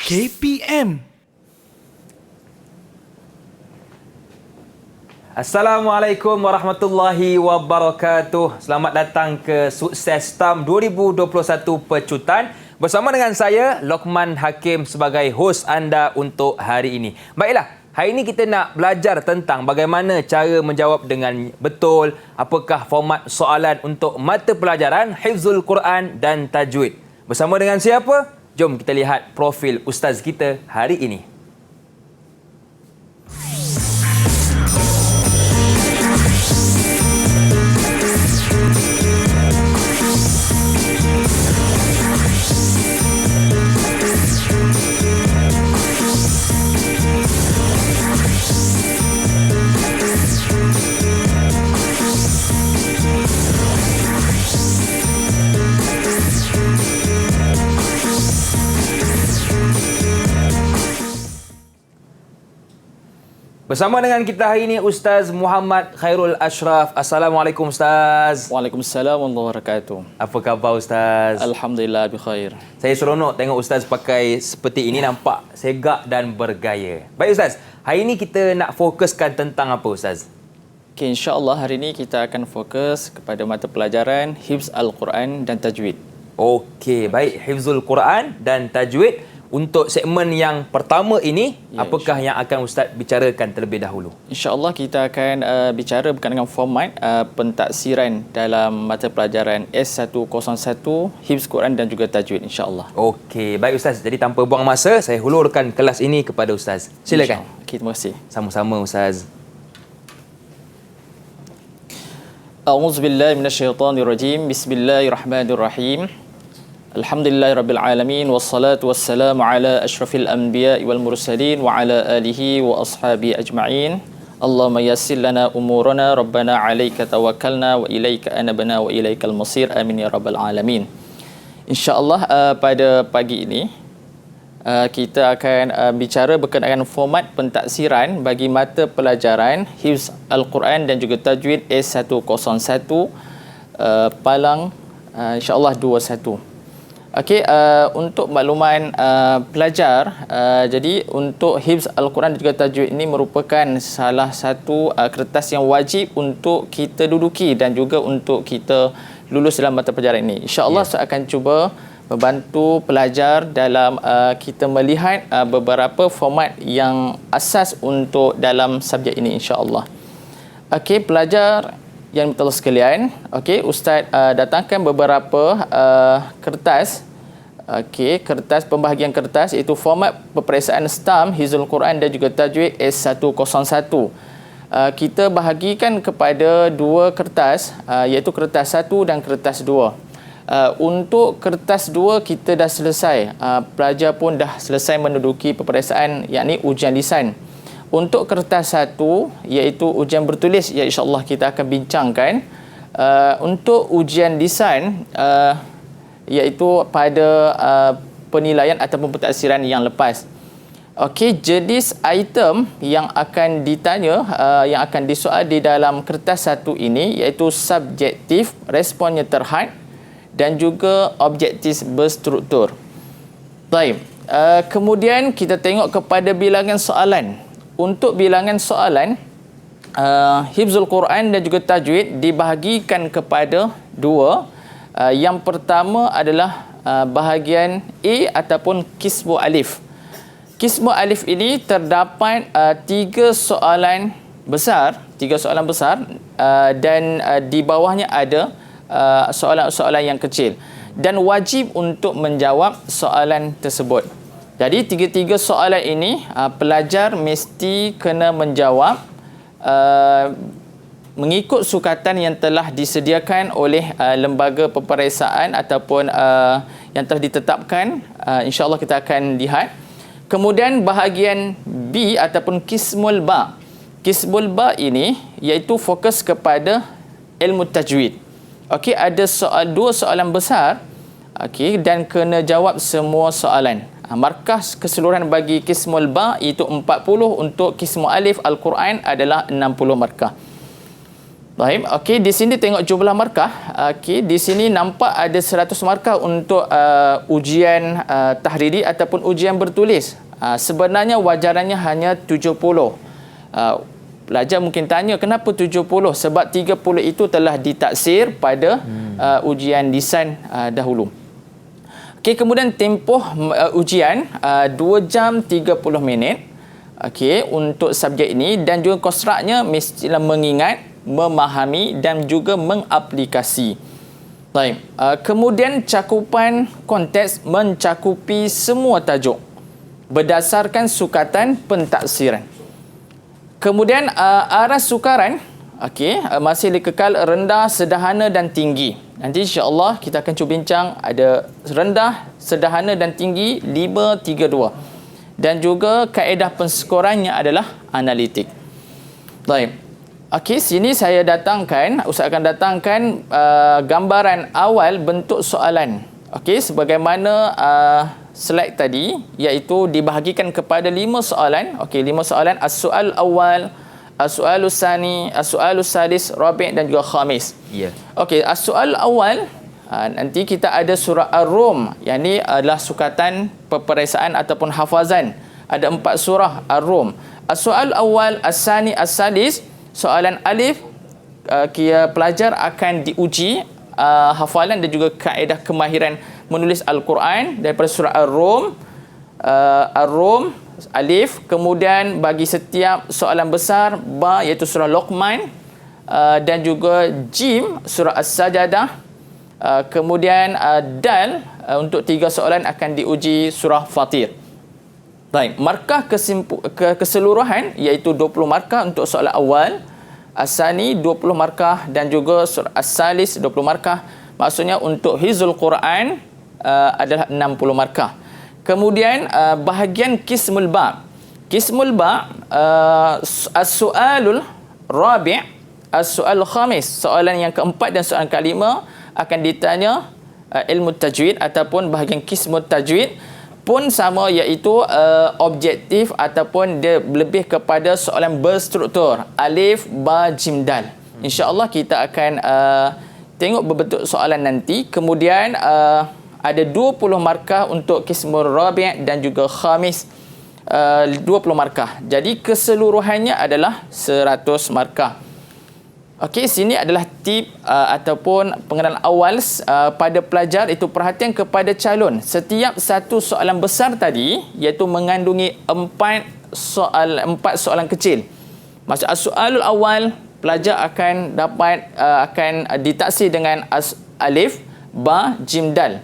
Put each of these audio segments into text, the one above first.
KPM. Assalamualaikum warahmatullahi wabarakatuh. Selamat datang ke Sukses STAM 2021 Pecutan. Bersama dengan saya, Lokman Hakim sebagai hos anda untuk hari ini. Baiklah, hari ini kita nak belajar tentang bagaimana cara menjawab dengan betul, apakah format soalan untuk mata pelajaran Hifzul Quran dan Tajwid. Bersama dengan siapa? Jom kita lihat profil ustaz kita hari ini. Bersama dengan kita hari ini Ustaz Muhammad Khairul Ashraf. Assalamualaikum Ustaz. Waalaikumsalam warahmatullahi wabarakatuh. Apa khabar Ustaz? Alhamdulillah bikhair. Saya seronok tengok Ustaz pakai seperti ini, nampak segak dan bergaya. Baik Ustaz, hari ini kita nak fokuskan tentang apa Ustaz? Okay, insya-Allah hari ini kita akan fokus kepada mata pelajaran Hifz Al-Quran dan Tajwid. Okey, baik, Hifzul Quran dan Tajwid. Untuk segmen yang pertama ini, apakah yang akan Ustaz bicarakan terlebih dahulu? InsyaAllah kita akan bicara berkaitan dengan format pentaksiran dalam mata pelajaran S101 Hifz Quran dan juga Tajwid, insyaAllah. Okey, baik Ustaz. Jadi tanpa buang masa, saya hulurkan kelas ini kepada Ustaz. Silakan. Okay, terima kasih. Sama-sama Ustaz. A'udzubillahi minasyaitonirrajim. Bismillahirrahmanirrahim. Alhamdulillahirabbil alamin wassalatu wassalamu ala asyrafil anbiya'i wal mursalin wa ala alihi wa ashabi ajma'in. Allahumma yassir lana umurana rabbana 'alaika tawakkalna wa ilaika anabna wa ilaikal masir. Amin ya rabbal alamin. Insya-Allah pada pagi ini kita akan bicara berkenaan format pentaksiran bagi mata pelajaran Hifz Al-Quran dan juga Tajwid S101 Palang insya-Allah 21. Okey, untuk makluman pelajar, jadi untuk Hifz Al-Quran dan juga Tajwid ini merupakan salah satu kertas yang wajib untuk kita duduki dan juga untuk kita lulus dalam mata pelajaran ini. InsyaAllah saya akan cuba membantu pelajar dalam kita melihat beberapa format yang asas untuk dalam subjek ini, insyaAllah. Okey, pelajar yang betul sekalian, okey, Ustaz datangkan beberapa kertas. Okey, kertas pembahagian kertas iaitu format peperiksaan STAM Hifzul Quran dan juga Tajwid S101. Kita bahagikan kepada dua kertas, iaitu kertas 1 dan kertas 2. Untuk kertas 2 kita dah selesai. Pelajar pun dah selesai menduduki peperiksaan, yakni ujian lisan. Untuk kertas 1 iaitu ujian bertulis, ya insya-Allah kita akan bincangkan. Untuk ujian lisan iaitu pada penilaian ataupun pentaksiran yang lepas. Okey, jenis item yang akan ditanya, yang akan disoal di dalam kertas 1 ini iaitu subjektif, responnya terhad dan juga objektif berstruktur. Baik, kemudian kita tengok kepada bilangan soalan. Untuk bilangan soalan, Hifzul Quran dan juga Tajwid dibahagikan kepada dua. Yang pertama adalah bahagian A ataupun Qismu Alif. Qismu Alif ini terdapat tiga soalan besar dan di bawahnya ada soalan-soalan yang kecil dan wajib untuk menjawab soalan tersebut. Jadi tiga-tiga soalan ini pelajar mesti kena menjawab mengikut sukatan yang telah disediakan oleh lembaga peperiksaan ataupun yang telah ditetapkan. InsyaAllah kita akan lihat. Kemudian bahagian B ataupun Qismul Ba. Qismul Ba ini iaitu fokus kepada ilmu tajwid. Okey, ada dua soalan besar, okey, dan kena jawab semua soalan. Markah keseluruhan bagi Qismul Ba itu 40, untuk Qismu Alif Al-Quran adalah 60 markah. Baik, okey, di sini tengok jumlah markah. Okey, di sini nampak ada 100 markah untuk ujian tahriri ataupun ujian bertulis. Sebenarnya wajarannya hanya 70. Pelajar mungkin tanya kenapa 70? Sebab 30 itu telah ditaksir pada ujian lisan dahulu. Okey, kemudian tempoh ujian 2 jam 30 minit. Okey, untuk subjek ini, dan juga kosraknya mestilah mengingat, memahami dan juga mengaplikasi. Baik. Kemudian cakupan konteks mencakupi semua tajuk berdasarkan sukatan pentaksiran. Kemudian arah sukaran, okey, masih dikekal rendah, sederhana dan tinggi. Nanti insya-Allah kita akan cuba bincang ada rendah, sederhana dan tinggi 532. Dan juga kaedah penskorannya adalah analitik. Baik. Okey, sini saya datangkan, Ustaz akan datangkan gambaran awal bentuk soalan. Okey, sebagaimana slide tadi, iaitu dibahagikan kepada 5 soalan. Okey, 5 soalan. As-soal awal, as-soalus sani, as-soalus sadis, rabi' dan juga khamis. Ya. Okey, as-soal awal, nanti kita ada surah Ar-Rum. Yang ini adalah sukatan peperiksaan ataupun hafazan. Ada 4 surah Ar-Rum. As-soal awal, as-sani, as-sadis, soalan alif, pelajar akan diuji hafalan dan juga kaedah kemahiran menulis Al-Quran daripada surah Ar-Rum, alif. Kemudian bagi setiap soalan besar, ba iaitu surah Luqman, dan juga jim surah As-Sajadah. Kemudian dal untuk 3 soalan akan diuji surah Fatir. Baik, markah keseluruhan iaitu 20 markah untuk soalan awal, As-Sani 20 markah dan juga surah As-Salis 20 markah. Maksudnya untuk hizul Quran adalah 60 markah. Kemudian bahagian Qismul Ba'. Qismul Ba' as-su'alul rabi', as-su'al khamis, soalan yang keempat dan soalan kelima akan ditanya ilmu tajwid ataupun bahagian Qismul Tajwid. Pun sama, iaitu objektif ataupun dia lebih kepada soalan berstruktur alif, ba, jim, dal. InsyaAllah kita akan tengok berbentuk soalan nanti. Kemudian ada 20 markah untuk Qismul Rabi' dan juga Khamis, 20 markah. Jadi keseluruhannya adalah 100 markah. Okey, sini adalah tip ataupun pengenalan awal pada pelajar, itu perhatian kepada calon. Setiap satu soalan besar tadi iaitu mengandungi 4 soalan kecil. Maksud soalul awal, pelajar akan dapat akan ditaksir dengan alif, ba, jim, dal.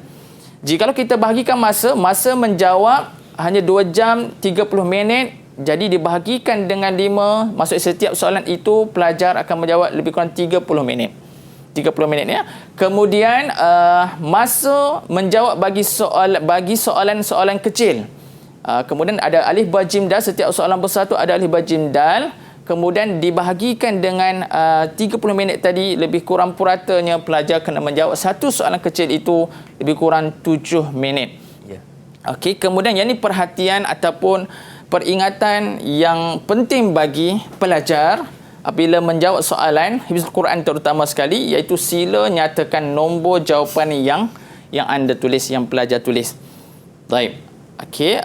Jikalau kita bahagikan masa menjawab hanya 2 jam 30 minit. Jadi dibahagikan dengan 5, maksud setiap soalan itu pelajar akan menjawab lebih kurang 30 minit. 30 minit ya. Kemudian masa menjawab bagi soalan kecil. Kemudian ada alif, ba, jim, dal. Setiap soalan besar tu ada alif, ba, jim, dal. Kemudian dibahagikan dengan 30 minit tadi, lebih kurang puratanya pelajar kena menjawab satu soalan kecil itu lebih kurang 7 minit. Ya. Okey, kemudian yang ini perhatian ataupun peringatan yang penting bagi pelajar apabila menjawab soalan hifzul Quran terutama sekali, iaitu sila nyatakan nombor jawapan yang anda tulis, yang pelajar tulis. Baik. Okey,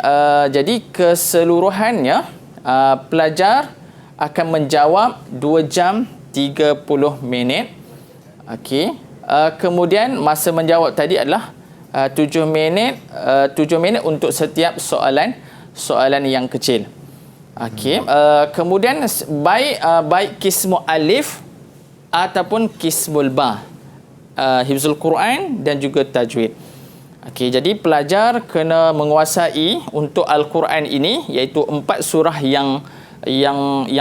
jadi keseluruhannya pelajar akan menjawab 2 jam 30 minit. Okey. Kemudian masa menjawab tadi adalah 7 minit untuk setiap soalan yang kecil. Okey, kemudian baik Qismul Alif ataupun Qismul Ba, hifzul Quran dan juga tajwid. Okey, jadi pelajar kena menguasai untuk Al-Quran ini, iaitu 4 surah yang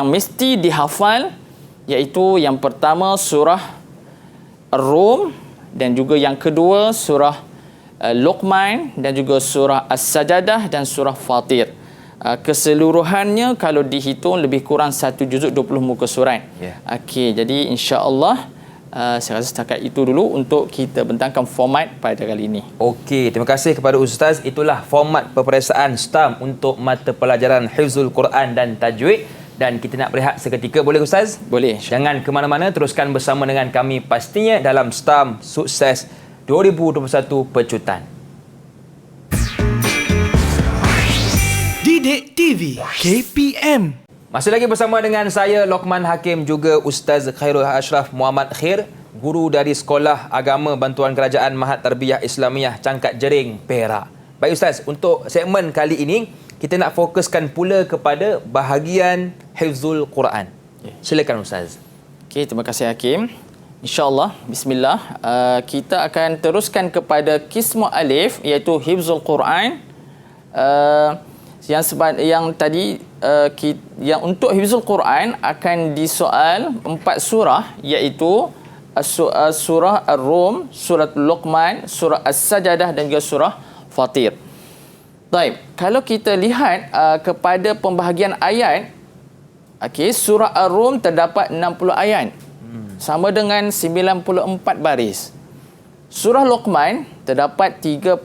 mesti dihafal, iaitu yang pertama surah Ar-Rum, dan juga yang kedua surah Luqman, dan juga surah As-Sajadah dan surah Fatir. Keseluruhannya kalau dihitung lebih kurang 1 juzuk 20 muka surat. Yeah. Okey, jadi insya-Allah saya rasa setakat itu dulu untuk kita bentangkan format pada kali ini. Okey, terima kasih kepada Ustaz. Itulah format peperiksaan STAM untuk mata pelajaran Hifzul Quran dan Tajwid. dan kita nak berehat seketika, boleh Ustaz? Boleh. Jangan ke mana-mana, teruskan bersama dengan kami pastinya dalam STAM Sukses 2021 Pecutan. Didik TV KPM. Masih lagi bersama dengan saya Lokman Hakim, juga Ustaz Khairul Ashraf Muhammad Khair, guru dari Sekolah Agama Bantuan Kerajaan Mahat Tarbiyah Islamiyah Cangkat Jering, Perak. Baik Ustaz, untuk segmen kali ini kita nak fokuskan pula kepada bahagian hifzul Quran. Silakan Ustaz. Okey, terima kasih Hakim. InsyaAllah, bismillah, kita akan teruskan kepada kismu alif, iaitu hifzul Quran. Yang tadi yang untuk hifzul Quran akan disoal 4 surah, iaitu surah Ar-Rum, surah Luqman, surah As-Sajadah dan juga surah Fatir. Baik, kalau kita lihat kepada pembahagian ayat, okey, surah Ar-Rum terdapat 60 ayat. Sama dengan 94 baris. Surah Luqman terdapat 34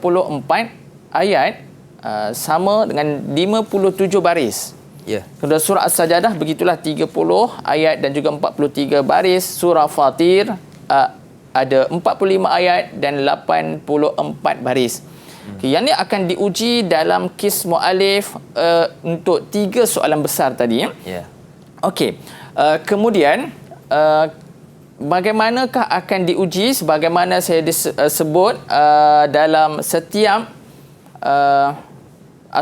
ayat, sama dengan 57 baris. Ya. Kemudian surah As-Sajadah begitulah 30 ayat dan juga 43 baris. Surah Fatir ada 45 ayat dan 84 baris. Okay, yang ini akan diuji dalam kismu alif untuk 3 soalan besar tadi. Ya. Okey. Kemudian bagaimanakah akan diuji? Sebagaimana saya sebut, dalam setiap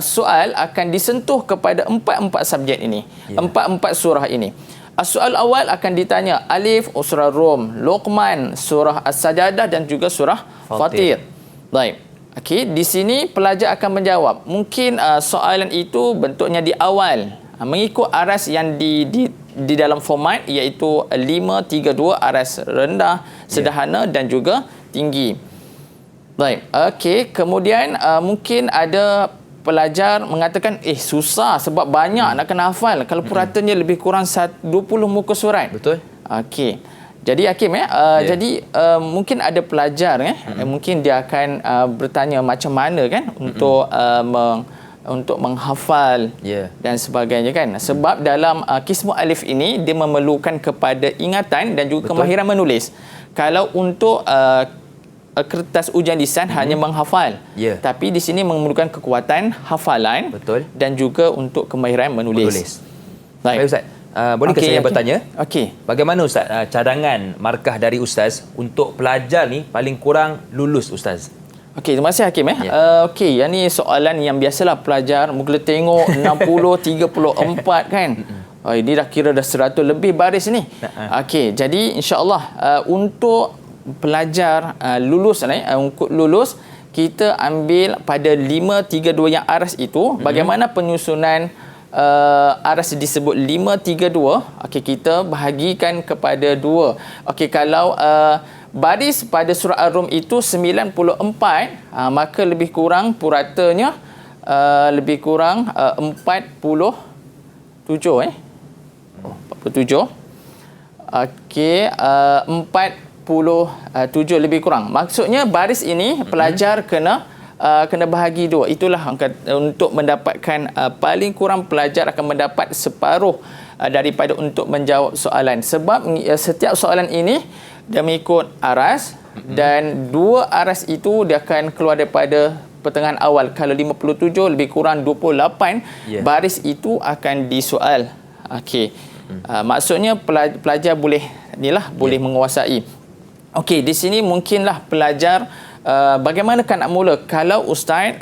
soal akan disentuh kepada 4 subjek ini. Ya. 4 surah ini. Soal awal akan ditanya alif surah Rum, Luqman, surah As-Sajadah dan juga surah Fatir. Baik. Okey, di sini pelajar akan menjawab. Mungkin soalan itu bentuknya di awal, mengikut aras yang di dalam format, iaitu 5-3-2, aras rendah, sederhana dan juga tinggi. Baik, okey, kemudian mungkin ada pelajar mengatakan susah sebab banyak nak kena hafal. Kalau puratanya lebih kurang 20 muka surat. Betul. Okey. Jadi Hakim jadi mungkin ada pelajar mungkin dia akan bertanya macam mana kan untuk menghafal dan sebagainya kan. Sebab dalam kismu alif ini dia memerlukan kepada ingatan dan juga kemahiran menulis. Kalau untuk kertas ujian lisan hanya menghafal. Tapi di sini memerlukan kekuatan hafalan dan juga untuk kemahiran menulis. Baik Ustaz. Boleh saya bertanya? Okey. Bagaimana Ustaz cadangan markah dari Ustaz untuk pelajar ni paling kurang lulus Ustaz? Okey, terima kasih Hakim. Okey, yang ni soalan yang biasalah pelajar mula tengok 60, 34 kan. Ini dah kira dah 100 lebih baris ni. Okey, jadi insya-Allah untuk pelajar lulus untuk lulus kita ambil pada 5-3-2 yang aras itu. Bagaimana penyusunan aras disebut 5-3-2. Okey, kita bahagikan kepada 2. Okey, kalau baris pada surah Ar-Rum itu 94, maka lebih kurang puratanya lebih kurang 47 47. Okey, 47 lebih kurang. Maksudnya baris ini pelajar kena bahagi 2. Itulah untuk mendapatkan paling kurang pelajar akan mendapat separuh daripada untuk menjawab soalan. Sebab setiap soalan ini dia mengikut aras dan 2 aras itu dia akan keluar daripada pertengahan awal. Kalau 57 lebih kurang 28 baris itu akan disoal. Okey. Maksudnya pelajar boleh boleh menguasai. Okey, di sini mungkinlah pelajar bagaimanakah nak mula? Kalau Ustaz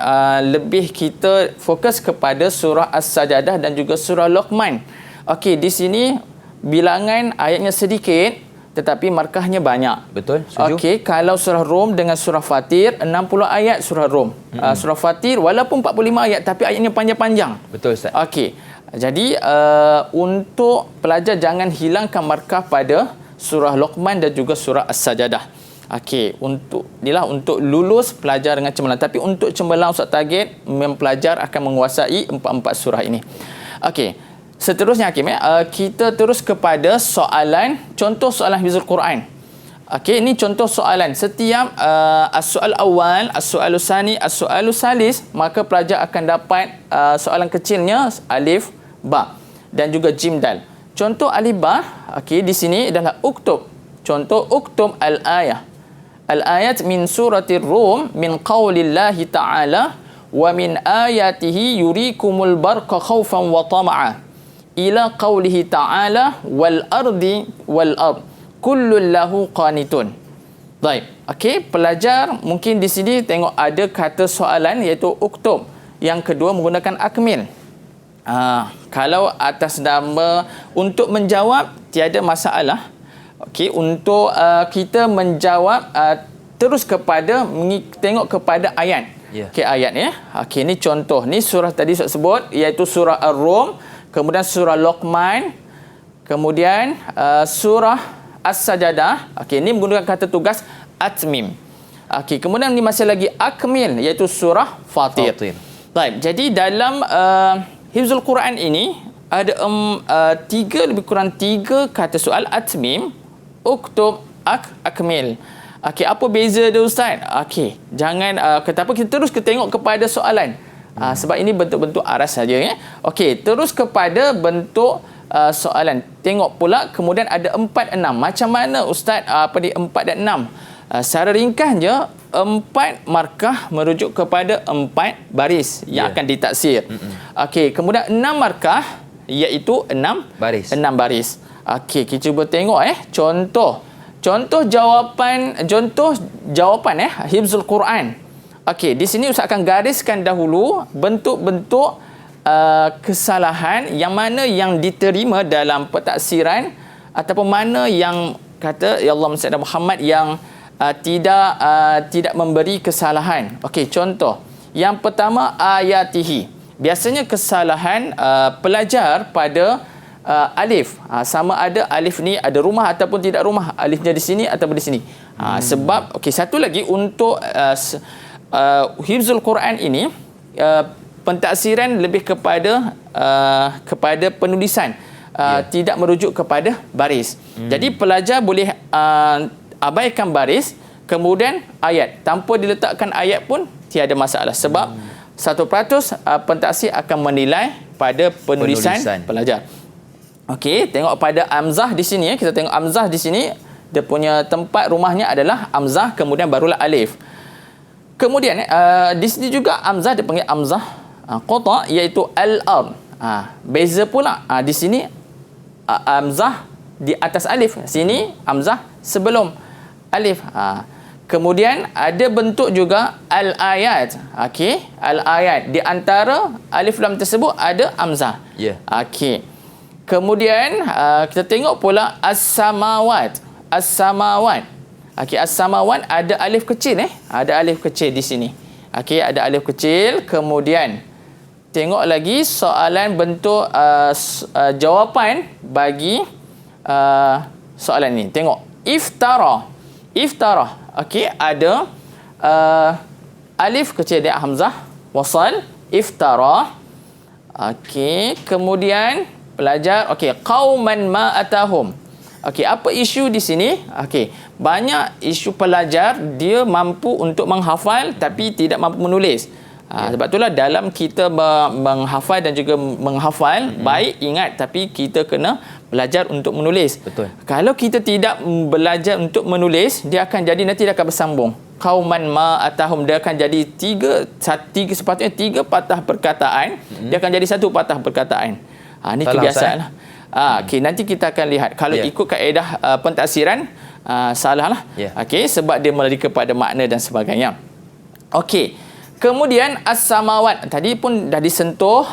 lebih kita fokus kepada surah As-Sajadah dan juga surah Luqman. Okey, di sini bilangan ayatnya sedikit tetapi markahnya banyak. Betul, setuju. Okey, kalau surah Rum dengan surah Fatir 60 ayat surah Rum. Surah Fatir walaupun 45 ayat tapi ayatnya panjang-panjang. Betul Ustaz. Okey. Jadi untuk pelajar jangan hilangkan markah pada surah Luqman dan juga surah As-Sajadah. Okey, untuk lulus pelajar dengan cemerlang. Tapi untuk cemerlang Ustaz target mempelajar akan menguasai 4 surah ini. Okey. Seterusnya Hakim kita terus kepada contoh soalan hifzul Quran. Okey, ini contoh soalan. Setiap as-soal awal, as-soal tsani, as-soal salis, maka pelajar akan dapat soalan kecilnya alif ba. dan juga jim dal. Contoh alif ba, okey, di sini adalah uktub. Contoh uktub al-ayah. Al-ayat min suratir Rum min qaulillahi ta'ala wa min ayatihi yurikumul barqa khaufan wa tama'a ila qaulihi ta'ala wal ardi wal ard kullun lahu qanitun. Baik. Okey, pelajar mungkin di sini tengok ada kata soalan iaitu uktub. Yang kedua menggunakan akmil. Kalau atas nama untuk menjawab tiada masalah. Okey, untuk kita menjawab terus kepada tengok kepada ayat. Okey, ayat ya. Okey, ni contoh. Ni surah tadi saya sebut iaitu surah Ar-Rum, kemudian surah Luqman, kemudian surah As-Sajadah. Okey, ni menggunakan kata tugas atmim. Okey, kemudian ni masih lagi akmil iaitu surah Fatir. Baik, jadi dalam Hifzul Quran ini ada lebih kurang tiga kata soal atmim, uktub, akmil. Okey, apa beza dia Ustaz? Okey, jangan tapi kita terus tengok kepada soalan. Sebab ini bentuk-bentuk aras saja ya. Okey, terus kepada bentuk soalan. Tengok pula kemudian ada 4, 6. Macam mana Ustaz 4 dan 6? Secara ringkas je 4 markah merujuk kepada 4 baris yang akan ditaksir. Okey, kemudian 6 markah iaitu 6 baris. Okey, kita cuba tengok contoh jawapan Hifzul Quran. Okey, di sini Ustaz akan gariskan dahulu bentuk-bentuk kesalahan yang mana yang diterima dalam pentaksiran ataupun mana yang kata ya Allah Muhammad yang tidak memberi kesalahan. Okey, contoh. Yang pertama ayatihi. Biasanya kesalahan pelajar pada alif. Sama ada alif ni ada rumah ataupun tidak rumah. Alifnya di sini ataupun di sini. Sebab okey, satu lagi untuk Hifzul Quran ini pentaksiran lebih kepada penulisan. Tidak merujuk kepada baris. Jadi pelajar boleh abaikan baris, kemudian ayat. Tanpa diletakkan ayat pun tiada masalah. Sebab 100% pentaksir akan menilai pada penulisan pelajar. Okey, tengok pada amzah di sini. Kita tengok amzah di sini. Dia punya tempat rumahnya adalah amzah, kemudian barulah alif. Kemudian di sini juga amzah dipanggil amzah qata, iaitu al-ard. Beza pula di sini amzah di atas alif. Sini amzah sebelum alif. Kemudian ada bentuk juga al-ayat. Okey, al-ayat. Di antara alif lam tersebut ada amzah. Okey. Kemudian kita tengok pula as-samawat. As-samawat. Okey, as-samawat ada alif kecil Ada alif kecil di sini. Okey, ada alif kecil. Kemudian tengok lagi soalan bentuk jawapan bagi soalan ini. Tengok iftara. Okey, ada alif kecil dia hamzah wasal iftara. Okey, kemudian pelajar qauman ma atahum. Okey, apa isu di sini? Okey, banyak isu pelajar dia mampu untuk menghafal tapi tidak mampu menulis. Sebab itulah dalam kita menghafal dan juga menghafal, baik ingat tapi kita kena belajar untuk menulis. Betul. Kalau kita tidak belajar untuk menulis, dia akan jadi nanti dia akan bersambung. Qauman ma atahum, dia akan jadi tiga sepatutnya 3 patah perkataan, dia akan jadi 1 patah perkataan. Ini kebiasaan lah. Okey, nanti kita akan lihat kalau ikut kaedah pentaksiran salah lah. Okey, sebab dia melari kepada makna dan sebagainya. Okey. Kemudian as-samawat, tadi pun dah disentuh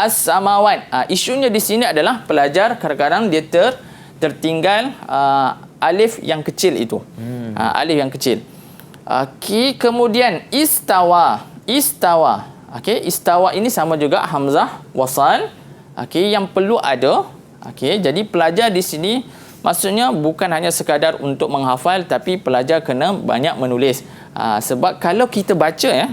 as-samawat. Isunya di sini adalah pelajar kadang-kadang dia tertinggal alif yang kecil itu. Alif yang kecil. Okey, kemudian istawa. Okey, istawa ini sama juga hamzah wasal. Okey, yang perlu ada. Okey, jadi pelajar di sini maksudnya bukan hanya sekadar untuk menghafal tapi pelajar kena banyak menulis. Sebab kalau kita baca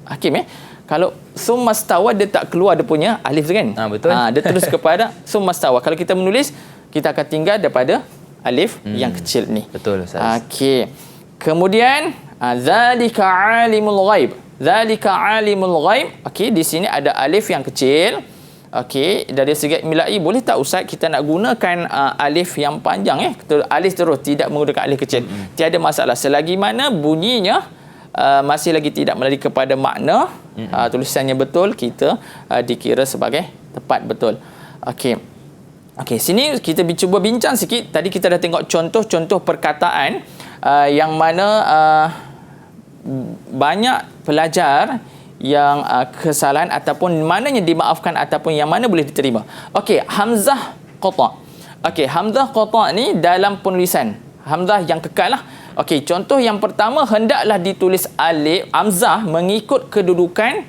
Hakim kalau summastawa dia tak keluar dia punya alif kan? Betul. Dia terus kepada summastawa. Kalau kita menulis kita akan tinggal daripada alif yang kecil ni. Betul Ustaz. Okey. Kemudian zalika alimul ghaib. Zalika alimul ghaib. Okey, di sini ada alif yang kecil. Okey, dari segi milai boleh tak Ustaz kita nak gunakan alif yang panjang alif terus tidak menggunakan alif kecil. Tiada masalah selagi mana bunyinya masih lagi tidak melari kepada makna tulisannya betul, kita dikira sebagai tepat betul. Okey. Okey, sini kita cuba bincang sikit. Tadi kita dah tengok contoh-contoh perkataan yang mana banyak pelajar yang kesalahan ataupun mananya dimaafkan ataupun yang mana boleh diterima. Okey, hamzah qata. Okey, hamzah qata ni dalam penulisan hamzah yang kekal lah. Okey, contoh yang pertama hendaklah ditulis alif hamzah mengikut kedudukan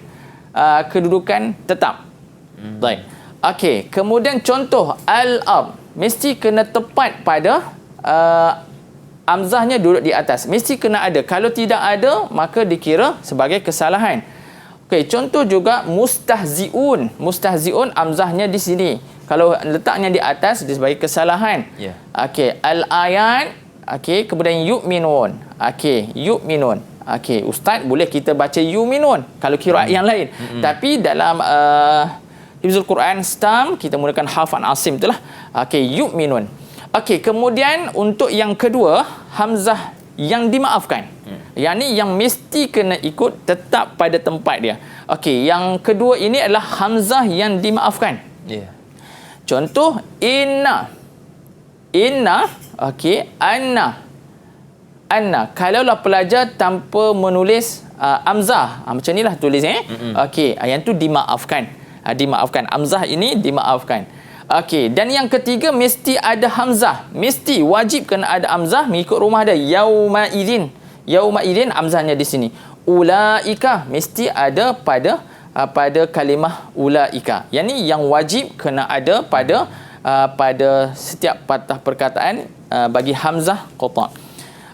tetap. Baik. Okey, kemudian contoh al-ard mesti kena tepat pada hamzahnya duduk di atas. Mesti kena ada. Kalau tidak ada maka dikira sebagai kesalahan. Okey, contoh juga mustahziun. Mustahziun hamzahnya di sini. Kalau letaknya di atas dia sebagai kesalahan. Yeah. Okey, al-ayat. Okey, kemudian yu'minun. Okey, yu'minun. Okey, ustaz boleh kita baca yu'minun kalau qiraat yang lain. Tapi dalam Hifzul Quran stam kita menggunakan hafan asim itulah. Okey, yu'minun. Okey, kemudian untuk yang kedua hamzah yang dimaafkan. Yang ni yang mesti kena ikut tetap pada tempat dia. Okey, yang kedua ini adalah hamzah yang dimaafkan. Yeah. Contoh inna. Inna, okey, anna. Anna. Kalaulah pelajar tanpa menulis hamzah, macam inilah tulis Okey, yang tu dimaafkan. Dimaafkan. Hamzah ini dimaafkan. Okey, dan yang ketiga mesti ada hamzah. Mesti wajib kena ada hamzah mengikut rumah dia. Yauma idzin. Yauma idzin hamzahnya di sini. Ulaika mesti ada pada kalimah ulaika. Yang ni yang wajib kena ada pada setiap patah perkataan bagi hamzah qata.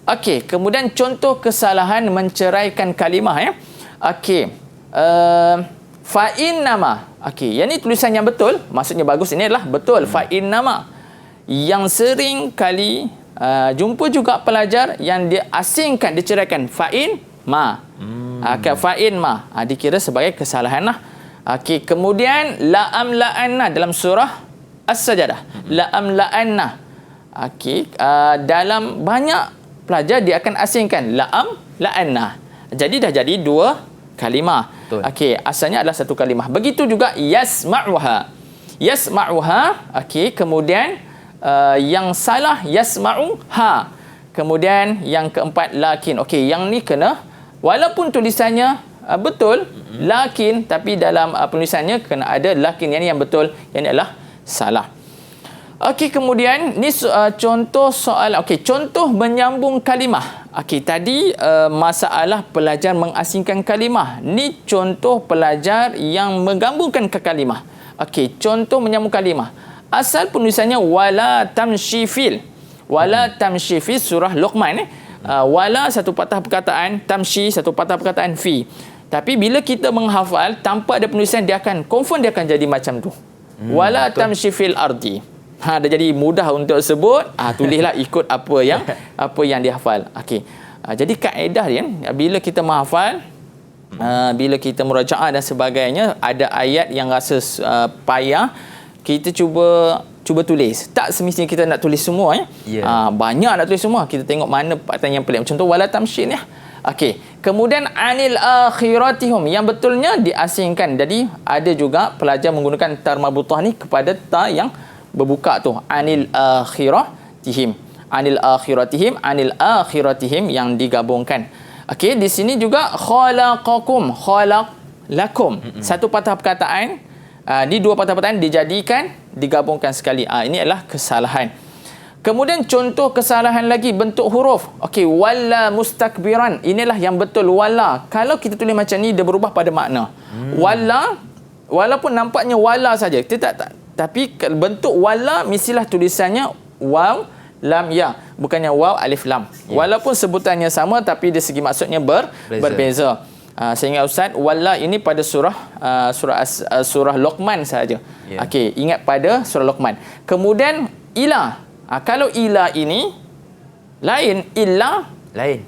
Okey, kemudian contoh kesalahan menceraikan kalimah Okey. Fa innama. Okey, yang ni tulisan yang betul, maksudnya bagus ini adalah betul. Fa innama. Yang sering kali jumpa juga pelajar yang dia asingkan, diceraikan fa in ma. Fa in ma dikira sebagai kesalahan lah. Okey, kemudian la'am la'anna dalam surah As-Sajdah. La'am la'anna. Okey, dalam banyak pelajar dia akan asingkan la'am la'anna. Jadi dah jadi dua kalimah. Okey, asalnya adalah satu kalimah. Begitu juga yasma'uha. Yasma'uha. Okey, kemudian yang salah yasma'uha. Kemudian yang keempat lakin. Okey, yang ni kena walaupun tulisannya betul lakin, tapi dalam penulisannya kena ada lakin. Yang ni yang betul, yang ni adalah salah. Okey, kemudian ni contoh soalan. Okey, contoh menyambung kalimah. Okey, tadi masalah pelajar mengasingkan kalimah. Ni contoh pelajar yang menggabungkan ke kalimah. Okey, contoh menyambung kalimah. Asal penulisannya wala tamshi fil. Wala tamshi fi surah Luqman wala satu patah perkataan, tamshi satu patah perkataan fi. Tapi bila kita menghafal tanpa ada penulisan dia akan confirm, dia akan jadi macam tu. Wala tamshi fil ardi. Dah jadi mudah untuk sebut. Tulislah ikut apa yang dihafal. Okey. Jadi kaedah dia bila kita menghafal, bila kita murajaah dan sebagainya, ada ayat yang rasa payah, kita cuba tulis. Tak semestinya kita nak tulis semua banyak nak tulis semua. Kita tengok mana perkataan yang pelik. Contoh wala tamshin Okey. Kemudian anil akhiratihum, yang betulnya diasingkan. Jadi ada juga pelajar menggunakan tar marbutah ni kepada ta yang berbuka tu, anil akhiratihim. Anil akhiratihim, anil akhiratihim yang digabungkan. Okey, di sini juga khalaqakum, khalaq lakum. Satu patah perkataan, di dua patah perkataan digabungkan sekali. Ini adalah kesalahan. Kemudian contoh kesalahan lagi bentuk huruf. Okey, walla mustakbiran. Inilah yang betul, walla. Kalau kita tulis macam ni dia berubah pada makna. Walla, walaupun nampaknya walla saja, kita tak tapi bentuk wala mestilah tulisannya waw lam ya, bukannya waw alif lam. Walaupun sebutannya sama tapi dari segi maksudnya berbeza. Sehingga ustaz wala ini pada surah Luqman saja. Okey, ingat pada surah Luqman. Kemudian ila. Kalau ila ini lain, illa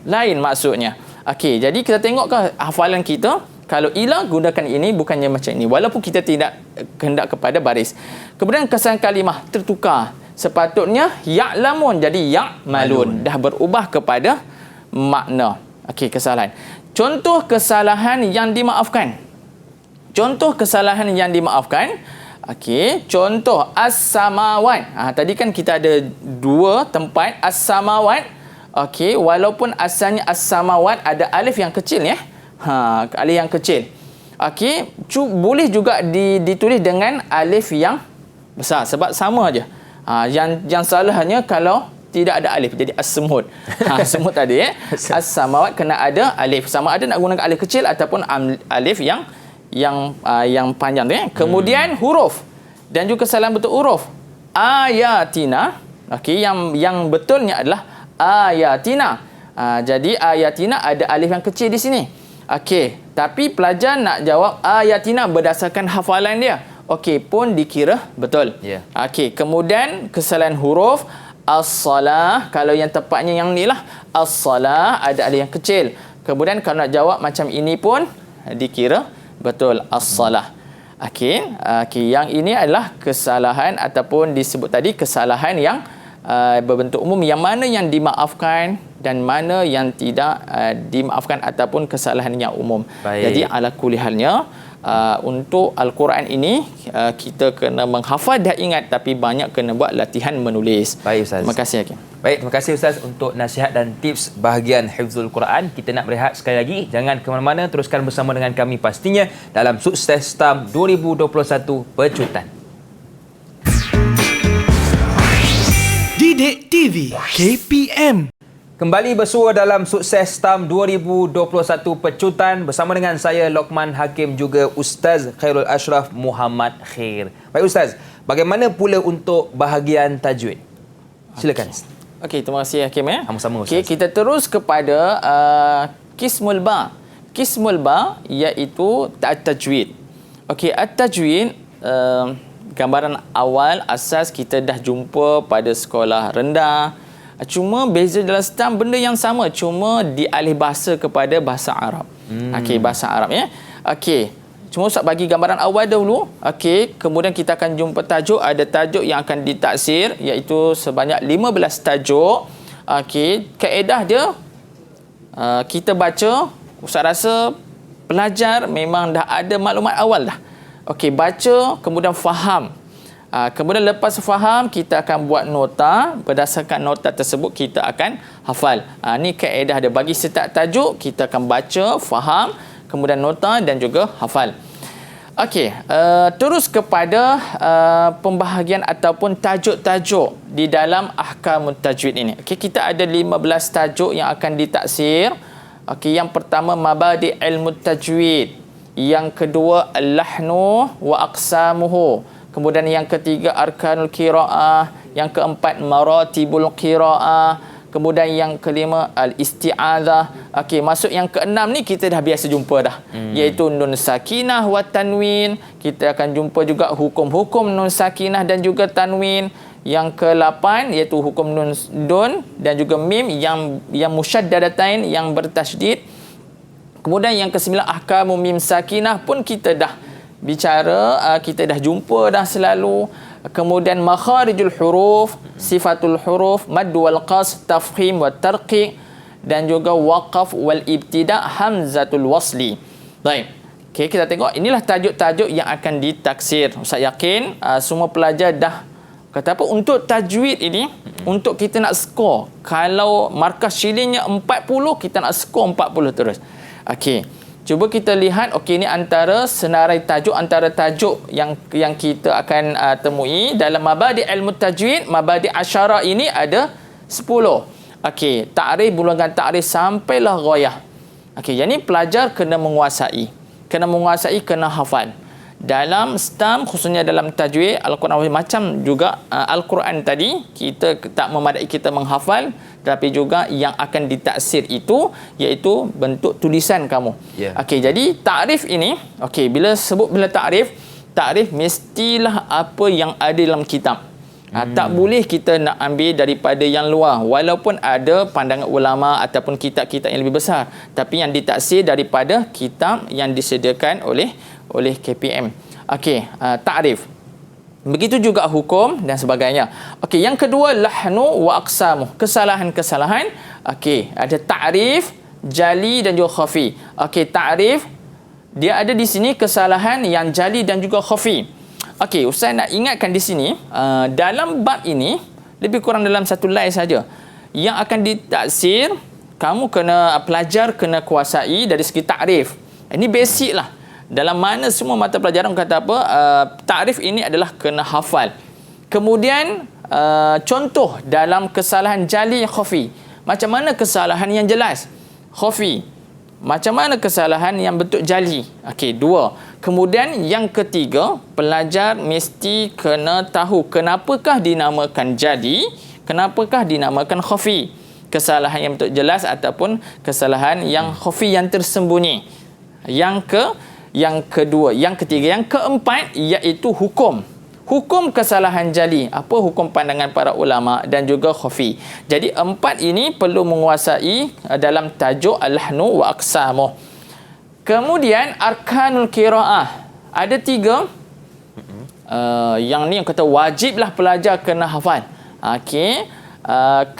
lain maksudnya. Okey, jadi kita tengok ke hafalan kita. Kalau ila gunakan ini bukannya macam ini. Walaupun kita tidak kehendak kepada baris. Kemudian kesan kalimah tertukar. Sepatutnya ya'lamun jadi ya'malun. Dah berubah kepada makna. Okey, kesalahan. Contoh kesalahan yang dimaafkan. Contoh kesalahan yang dimaafkan. Okey, contoh as-samawat. Tadi kan kita ada dua tempat as-samawat. Okey, walaupun asalnya as-samawat ada alif yang kecil ya. Alif yang kecil. Okey, boleh juga ditulis dengan alif yang besar sebab sama aja. Yang salah hanya kalau tidak ada alif jadi as-semut. Semut tadi ya. As-samawat kena ada alif. Sama ada nak gunakan alif kecil ataupun alif yang panjang tu ya. Kemudian huruf dan juga kesalahan bentuk huruf. Ayatina. Okey, yang betulnya adalah ayatina. Jadi ayatina ada alif yang kecil di sini. Okey, tapi pelajar nak jawab ayatina berdasarkan hafalan dia. Okey, pun dikira betul. Yeah. Okey, kemudian kesalahan huruf as-salah, kalau yang tepatnya yang ni lah as-salah ada alif yang kecil. Kemudian kalau nak jawab macam ini pun dikira betul as-salah. Okey, yang ini adalah kesalahan ataupun disebut tadi kesalahan yang berbentuk umum, yang mana yang dimaafkan dan mana yang tidak dimaafkan ataupun kesalahan yang umum. Baik. Jadi ala kulihalnya untuk Al-Quran ini kita kena menghafal dah ingat, tapi banyak kena buat latihan menulis. Baik Ustaz. Terima kasih Hakim. Baik, terima kasih Ustaz untuk nasihat dan tips bahagian Hifzul Quran. Kita nak berehat sekali lagi. Jangan ke mana-mana, teruskan bersama dengan kami pastinya dalam Sukses STAM 2021 Pecutan. Didik TV KPM. Kembali bersua dalam Sukses STAM 2021 Pecutan bersama dengan saya Lokman Hakim, juga Ustaz Khairul Ashraf Muhammad Khair. Baik Ustaz, bagaimana pula untuk bahagian tajwid? Silakan. Okey, terima kasih Hakim ya. Sama-sama Ustaz. Okey, kita terus kepada Qismul Ba. Qismul Ba iaitu at-tajwid. Okey, at-tajwid gambaran awal asas kita dah jumpa pada sekolah rendah. Cuma beza dalam STAM benda yang sama, cuma dialih bahasa kepada bahasa Arab. Okey, bahasa Arab ya. Okey, cuma Ustaz bagi gambaran awal dahulu. Okey, kemudian kita akan jumpa tajuk. Ada tajuk yang akan ditaksir iaitu sebanyak 15 tajuk. Okey, kaedah dia kita baca, Ustaz rasa pelajar memang dah ada maklumat awal dah. Okey, baca kemudian faham. Kemudian lepas faham, kita akan buat nota. Berdasarkan nota tersebut, kita akan hafal. Ini kaedah dia. Bagi setiap tajuk, kita akan baca, faham, kemudian nota dan juga hafal. Okey, terus kepada pembahagian ataupun tajuk-tajuk di dalam ahkamut tajwid ini. Okey, kita ada 15 tajuk yang akan ditaksir. Okey, yang pertama mabadi' ilmu tajwid. Yang kedua al-lahnu wa aqsamuhu. Kemudian yang ketiga arkanul qiraah, yang keempat maratibul qiraah, kemudian yang kelima al-isti'adzah. Okey, masuk yang keenam ni kita dah biasa jumpa dah. Iaitu nun sakinah wa tanwin. Kita akan jumpa juga hukum-hukum nun sakinah dan juga tanwin. Yang ke-8 iaitu hukum nun dun dan juga mim yang musyaddadatain, yang bertasydid. Kemudian yang ke-9 ahkamu mim sakinah pun kita dah bicara, kita dah jumpa dah selalu. Kemudian makharijul huruf, sifatul huruf, mad wal qasr, tafkhim wa tarqiq dan juga waqaf wal ibtida, hamzatul wasli. Baik. Okey, kita tengok inilah tajuk-tajuk yang akan ditaksir. Ustaz yakin semua pelajar dah kata apa untuk tajwid ini, untuk kita nak skor. Kalau markah shillingnya 40, kita nak skor 40 terus. Okey. Cuba kita lihat, okey, ini antara senarai tajuk, antara tajuk yang kita akan temui dalam mabadi' ilmu tajwid. Mabadi' asyara ini ada 10. Okey, ta'rif, bulungan ta'rif sampailah ghayah. Okey, yang ni pelajar kena menguasai. Kena hafal. Dalam STAM, khususnya dalam tajwid Al-Quran, macam juga Al-Quran tadi, kita tak memadai kita menghafal, tapi juga yang akan ditaksir itu iaitu bentuk tulisan kamu. Yeah. Okey, jadi takrif ini, okey, bila ta'rif mestilah apa yang ada dalam kitab. Tak boleh kita nak ambil daripada yang luar, walaupun ada pandangan ulama ataupun kitab-kitab yang lebih besar, tapi yang ditaksir daripada kitab yang disediakan oleh KPM. Okey, ta'rif. Begitu juga hukum dan sebagainya. Okey, yang kedua lahnu wa aqsamuh, kesalahan-kesalahan. Okey, ada ta'rif, jali dan juga khafi. Okey, ta'rif dia ada di sini kesalahan yang jali dan juga khafi. Okey, Ustaz nak ingatkan di sini, dalam bab ini lebih kurang dalam satu line saja yang akan ditaksir, kamu pelajar kena kuasai dari segi ta'rif. Ini basic lah. Dalam mana semua mata pelajaran kata apa, ta'rif ini adalah kena hafal. Kemudian contoh dalam kesalahan jali khafi. Macam mana kesalahan yang jelas? Khafi. Macam mana kesalahan yang bentuk jali? Okey, 2. Kemudian yang ketiga, pelajar mesti kena tahu kenapakah dinamakan jali, kenapakah dinamakan khafi. Kesalahan yang bentuk jelas ataupun kesalahan yang khafi yang tersembunyi. Yang kedua, yang ketiga, yang keempat iaitu hukum. Hukum kesalahan jali, apa hukum pandangan para ulama dan juga khafi. Jadi 4 ini perlu menguasai dalam tajuk al-lahnu wa aqsamuh. Kemudian arkanul qiraah. Ada 3. Yang ni yang kata wajiblah pelajar kena hafal. Okey.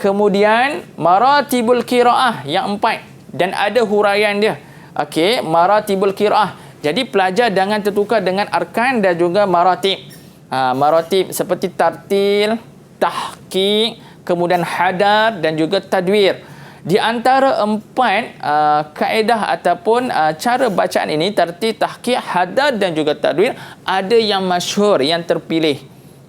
Kemudian maratibul qiraah yang 4 dan ada huraian dia. Okey, maratibul qiraah. Jadi pelajar jangan tertukar dengan arkan dan juga maratib. Maratib seperti tartil, tahqiq, kemudian hadar dan juga tadwir. Di antara 4 kaedah ataupun cara bacaan ini, tartil, tahqiq, hadar dan juga tadwir, ada yang masyhur, yang terpilih.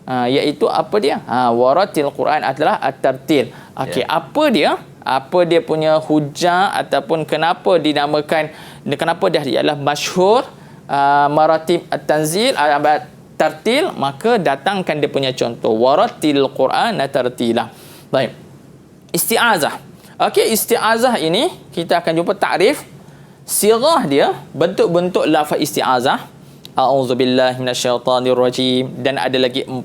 Iaitu apa dia? Waratil Quran adalah at-tartil. Okey, apa dia? Apa dia punya hujah ataupun kenapa dinamakan, kenapa dia adalah masyhur maratib at-tanzil, tartil, maka datangkan dia punya contoh. Waratil Quran tartila. Baik. Isti'azah. Okey, isti'azah ini kita akan jumpa takrif. Sirah dia, bentuk-bentuk lafaz isti'azah. A'udzubillahi minasyaitanirrajim, dan ada lagi 4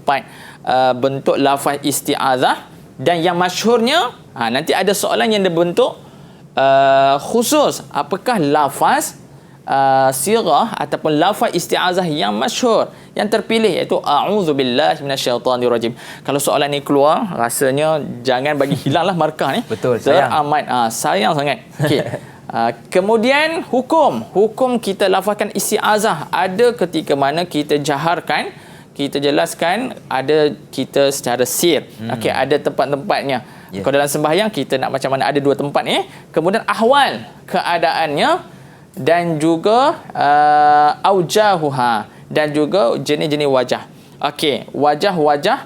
bentuk lafaz isti'azah. Dan yang masyhurnya, nanti ada soalan yang berbentuk khusus. Apakah lafaz sirah ataupun lafaz isti'azah yang masyhur, yang terpilih, iaitu a'udzubillahi minasyaitanirrajim. Kalau soalan ni keluar, rasanya jangan bagi hilanglah markah ni. Betul, sayang. Teramat sayang sangat. Okey. Kemudian hukum kita lafazkan isti'azah. Ada ketika mana kita jaharkan, kita jelaskan, ada kita secara sir. Okey, ada tempat-tempatnya. Yeah. Kalau dalam sembahyang kita nak macam mana, ada 2 tempat ni. Kemudian ahwal, keadaannya, dan juga aujahuha, dan juga jenis-jenis wajah. Okey, wajah-wajah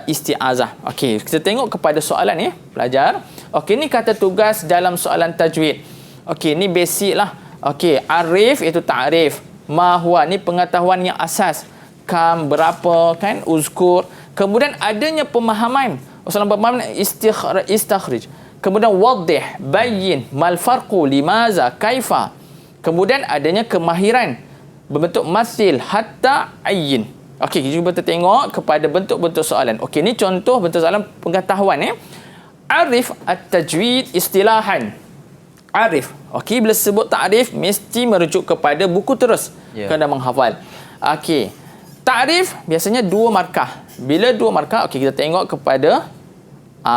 isti'azah. Okey, kita tengok kepada soalan ni, pelajar. Okey, ni kata tugas dalam soalan tajwid. Okey, ni basic lah. Okey, arif iaitu ta'rif. Ma huwa, ni pengetahuan yang asas. Kam, berapa, kan, uzkur. Kemudian adanya pemahaman. Usahawan pemahaman istakhrij. Kemudian wadih, bayyin, mal farqu, limaza, kaifa. Kemudian adanya kemahiran berbentuk masil, hatta, ayyin. Okey, kita cuba tengok kepada bentuk-bentuk soalan. Okey, ni contoh bentuk soalan pengetahuan ya. Arif at-tajwid istilahan. Arif. Okey, bila sebut ta'rif mesti merujuk kepada buku terus. Kena menghafal. Okey. Ta'rif biasanya 2 markah. Bila 2 markah, okey, kita tengok kepada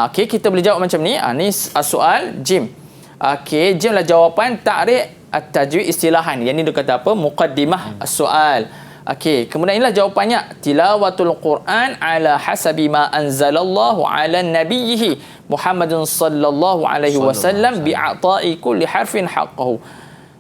okey, kita boleh jawab macam ni. Ni soal jim. Okey, jim lah jawapan ta'rif at-tajwid istilahan. Yang ni dia kata apa? Muqaddimah as-soal. Okey, kemudian inilah jawapannya. Tilawatul Quran ala hasabi ma anzalallahu ala nabiyhi Muhammadin sallallahu alaihi wasallam bi'ata'i kulli harfin haqqahu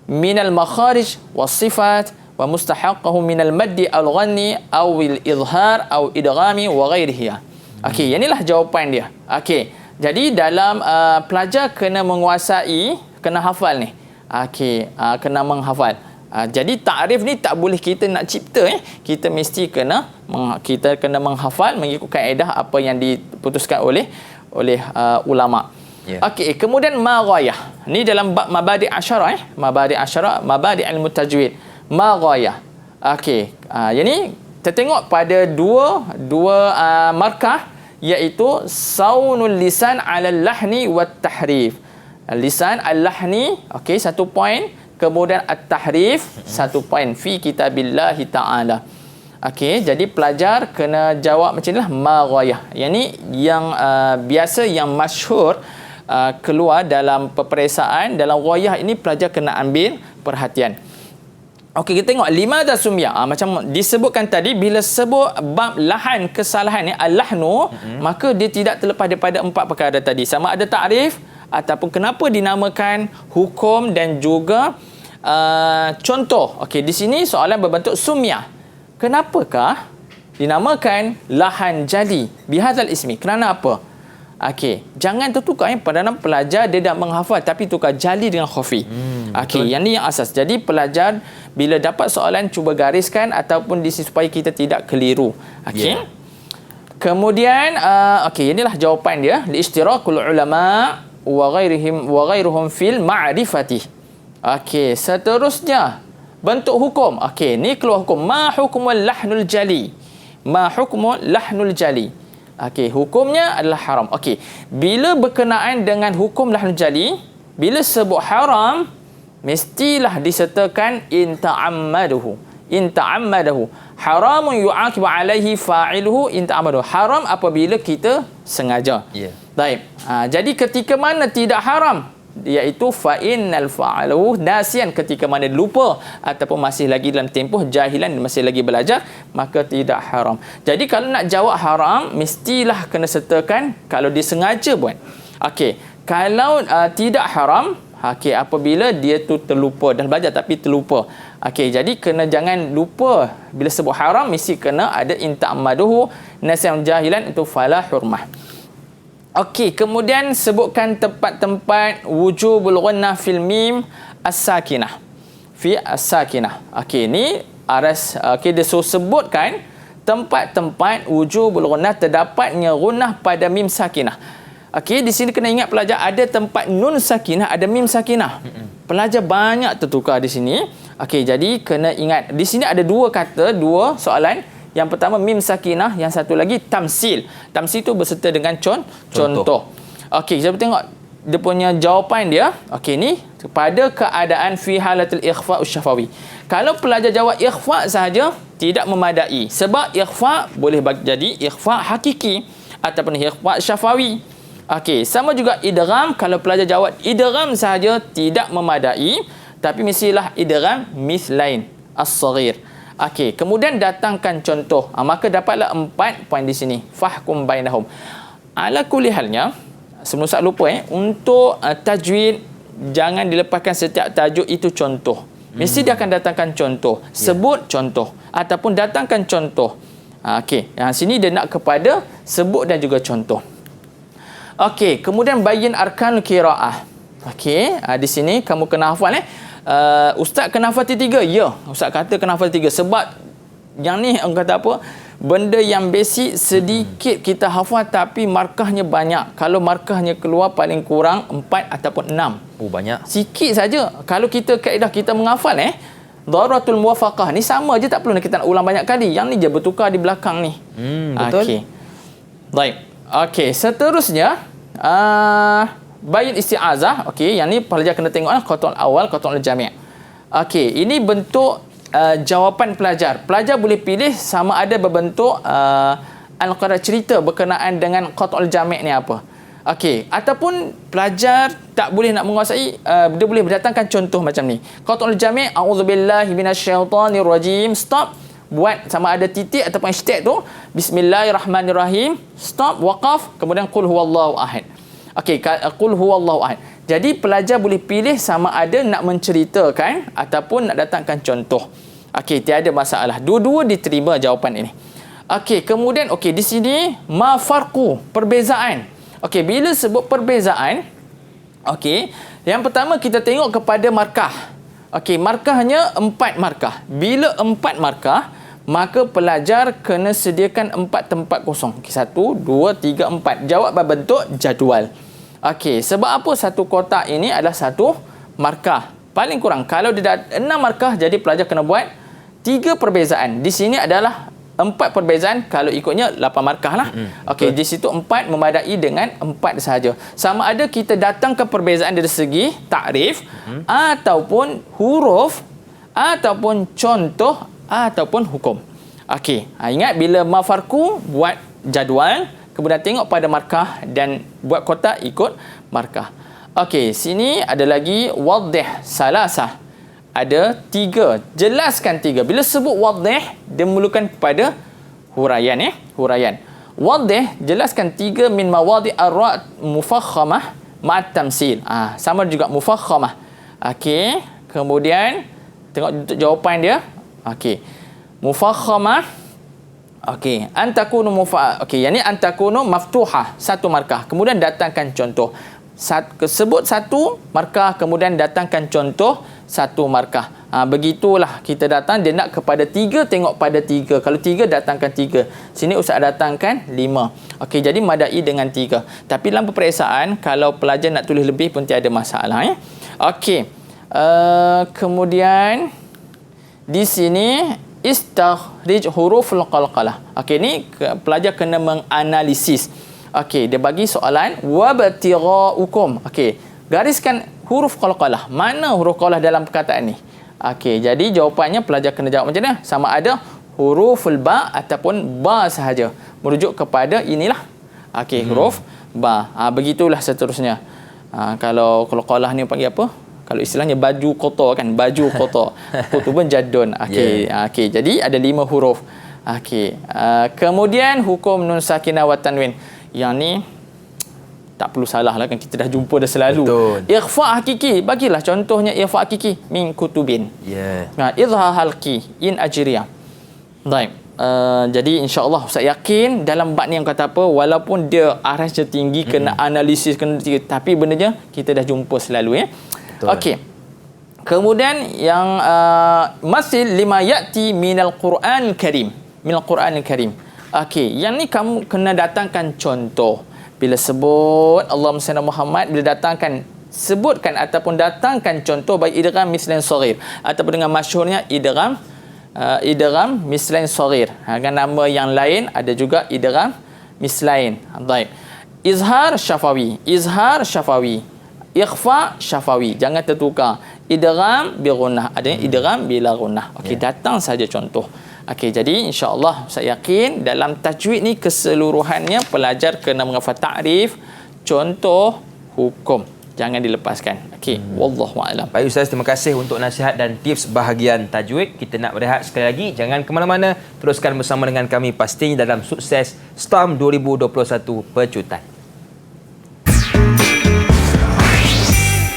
minal makharij was sifat wa mustahaqqahu minal maddi al-ghanni aw al-izhar aw idghami wa ghairihi. Okey, inilah jawapan dia. Okey, jadi dalam pelajar kena menguasai, kena hafal ni. Okey, kena menghafal. Jadi takrif ni tak boleh kita nak cipta kita mesti kena menghafal mengikut kaedah apa yang diputuskan oleh ulama. Okey, kemudian maghayah. Ni dalam bab mabadi' asyarah mabadi' asyarah, mabadi' ilmu tajwid. Maghayah. Okey, yang ni Kita tengok pada dua markah, iaitu saunul lisan ala lahni wat tahrif. Lisan al-lahni, okey, 1 poin. Kemudian at-tahrif, 1 poin fi kitabillahi ta'ala. Okey, jadi pelajar kena jawab macam inilah ma ghayah. Yang ni yang biasa, yang masyhur keluar dalam peperiksaan. Dalam ghayah ini pelajar kena ambil perhatian. Okey, kita tengok limadha sumya. Macam disebutkan tadi, bila sebut bab lahan kesalahan ni al-lahnu, maka dia tidak terlepas daripada 4 perkara tadi. Sama ada takrif ataupun kenapa dinamakan, hukum dan juga contoh. Okey, di sini soalan berbentuk sumya. Kenapakah dinamakan lahan jadi bihadzal ismi? Kerana apa? Okey, jangan tertukar padanan pelajar dia dah menghafal tapi tukar jali dengan khafi. Okey, yang ni yang asas. Jadi pelajar bila dapat soalan cuba gariskan ataupun di sini supaya kita tidak keliru. Okey. Yeah. Kemudian okey, inilah jawapan dia. Li-ishtirakul ulama wa ghairuhum fil ma'rifati. Okey, seterusnya bentuk hukum. Okey, ni keluar hukum. Ma hukmul lahnul jali? Ma hukmul lahnul jali? Okey, hukumnya adalah haram. Okey, bila berkenaan dengan hukum lahnul jali, bila sebut haram, mestilah disertakan in ta'ammaduhu. In ta'ammadahu. Haramun yu'aqibu alaihi fa'iluhu in ta'ammadahu. Haram apabila kita sengaja. Ya. Baik. Jadi ketika mana tidak haram? Iaitu fa'innal fa'aluhu nasian, ketika mana lupa ataupun masih lagi dalam tempoh jahilan, masih lagi belajar, maka tidak haram. Jadi kalau nak jawab haram, mestilah kena sertakan kalau disengaja buat. Okey, kalau tidak haram, okey, apabila dia tu terlupa, dah belajar tapi terlupa. Okey, jadi kena jangan lupa. Bila sebut haram, mesti kena ada in ta'ammaduhu nasian jahilan, itu fala hurmah. Okey, kemudian sebutkan tempat-tempat wujubul ghunnah fil mim as-sakinah. Fi as-sakinah. Okey, ni okey, dia sebutkan tempat-tempat wujubul ghunnah, terdapatnya ghunnah pada mim sakinah. Okey, di sini kena ingat pelajar, ada tempat nun sakinah, ada mim sakinah. Pelajar banyak tertukar di sini. Okey, jadi kena ingat. Di sini ada 2 kata, 2 soalan. Yang pertama mim sakinah, yang satu lagi tamsil. Tamsil itu berserta dengan contoh. Okey, kita tengok dia punya jawapan dia. Okey, ni pada keadaan fi halatul ikhfa usyafawi. Kalau pelajar jawab ikhfa sahaja, tidak memadai. Sebab ikhfa boleh jadi ikhfa hakiki ataupun ikhfa syafawi. Okey, sama juga idgham. Kalau pelajar jawab idgham sahaja, tidak memadai. Tapi mestilah idgham mithlain as-saghir. Okey, kemudian datangkan contoh. Maka dapatlah 4 poin di sini. Fahkum bainahum. Ala kulli halnya, sebelum saya lupa untuk tajwid, jangan dilepaskan setiap tajuk itu contoh. Mesti dia akan datangkan contoh. Sebut contoh ataupun datangkan contoh. Okey, yang sini dia nak kepada sebut dan juga contoh. Okey, kemudian bayin arkanul qiraah. Okey, di sini kamu kena hafal Ustaz kena hafal 3? Ya, Ustaz kata kena hafal 3. Sebab yang ni orang kata apa? Benda yang basic sedikit kita hafal tapi markahnya banyak. Kalau markahnya keluar paling kurang 4 ataupun 6. Oh, banyak. Sikit saja. Kalau kita kaedah kita menghafal Daruratul muwafaqah ni sama je, tak perlu kita nak ulang banyak kali. Yang ni je bertukar di belakang ni. Betul. Okey. Baik. Okey, seterusnya bayin isti'azah. Okey, yang ni pelajar kena tengoklah qatul awal, qatul jami'. Okey, ini bentuk jawapan pelajar. Pelajar boleh pilih sama ada berbentuk al-qara cerita berkenaan dengan qatul jami' ni apa. Okey, ataupun pelajar tak boleh nak menguasai, dia boleh berdatangkan contoh macam ni. Qatul jami', a'udzubillahi minasyaitonirrajim. Stop. Buat sama ada titik ataupun hashtag tu. Bismillahirrahmanirrahim. Stop, waqaf, kemudian qul huwallahu ahad. Okey, qul huwallahu ahad. Jadi pelajar boleh pilih sama ada nak menceritakan ataupun nak datangkan contoh. Okey, tiada masalah. Dua-dua diterima jawapan ini. Okey, kemudian di sini ma farqu, perbezaan. Okey, bila sebut perbezaan, yang pertama kita tengok kepada markah. Okey, markahnya 4 markah. Bila 4 markah, maka pelajar kena sediakan 4 tempat kosong. Okey, 1, 2, 3, 4. Jawab berbentuk jadual. Okey, sebab apa satu kotak ini adalah 1 markah? Paling kurang kalau dia dah 6 markah, jadi pelajar kena buat 3 perbezaan. Di sini adalah 4 perbezaan kalau ikutnya 8 markah lah. Okey, di situ 4 memadai dengan 4 sahaja. Sama ada kita datang ke perbezaan dari segi takrif ataupun huruf ataupun contoh ataupun hukum. Okey, ingat bila mafarku buat jadual, kemudian tengok pada markah dan buat kotak ikut markah. Okey, sini ada lagi wadih salasah. Ada 3. Jelaskan 3. Bila sebut wadih, dia memerlukan pada huraian. Huraian. Wadih, jelaskan 3 min mawadi' ar-ra' mufakhamah ma'at tamsil. Sama juga mufakhamah. Okey. Kemudian, tengok untuk jawapan dia. Okey. Mufakhamah. Okey. Antakunu Okey, yang ni antakunu maftuhah. 1 markah. Kemudian datangkan contoh. Sebut 1 markah, kemudian datangkan contoh 1 markah. Begitulah kita datang, dia nak kepada 3, tengok pada 3. Kalau 3, datangkan 3. Sini Ustaz datangkan 5. Okey, jadi madai dengan 3. Tapi dalam peperiksaan, kalau pelajar nak tulis lebih pun tiada masalah. Okey. Kemudian di sini istakhrij huruful qalqalah. Okey, ni pelajar kena menganalisis. Okey, dia bagi soalan wabtighaukum. Okey, gariskan huruf qalqalah. Mana huruf qalqalah dalam perkataan ni? Okey, jadi jawapannya pelajar kena jawab macam mana? Sama ada huruful ba ataupun ba sahaja. Merujuk kepada inilah. Okey, huruf ba. Begitulah seterusnya. Kalau qalqalah ni panggil apa? Kalau istilahnya baju kotor kan, baju kotor. Kutubun jadun. Okey, okey. Jadi ada 5 huruf. Okey. Kemudian hukum nun sakinah wa tanwin. Yang ni tak perlu salah lah kan, kita dah jumpa dah selalu. Betul. Ikhfa hakiki, bagilah contohnya ikhfa hakiki min kutubin. Izhar halqi in ajriyah. Baik. Jadi insya-Allah saya yakin dalam bab ni yang kata apa, walaupun dia arasnya tinggi, kena analisis, kena tapi bendanya kita dah jumpa selalu Okey. Kemudian yang masih lima yati minal Quran Karim. Minal Quran Karim. Okey, yang ni kamu kena datangkan contoh. Bila sebut Allahumma salli Muhammad, bila datangkan, sebutkan ataupun datangkan contoh baik idgham mislain saghir ataupun dengan masyhurnya idgham mislain saghir. Dengan nama yang lain ada juga idgham mislain. Baik. Izhar syafawi, ikhfa syafawi, jangan tertukar. Idgham bi ghunnah, ada idgham bila ghunnah. Okey, datang saja contoh. Okey, jadi insya-Allah saya yakin dalam tajwid ni keseluruhannya pelajar kena menghafal takrif, contoh, hukum. Jangan dilepaskan. Okey, wallahu a'lam. Baik Ustaz, terima kasih untuk nasihat dan tips bahagian tajwid. Kita nak berehat sekali lagi. Jangan ke mana-mana. Teruskan bersama dengan kami pastinya dalam Sukses STAM 2021 Pecutan.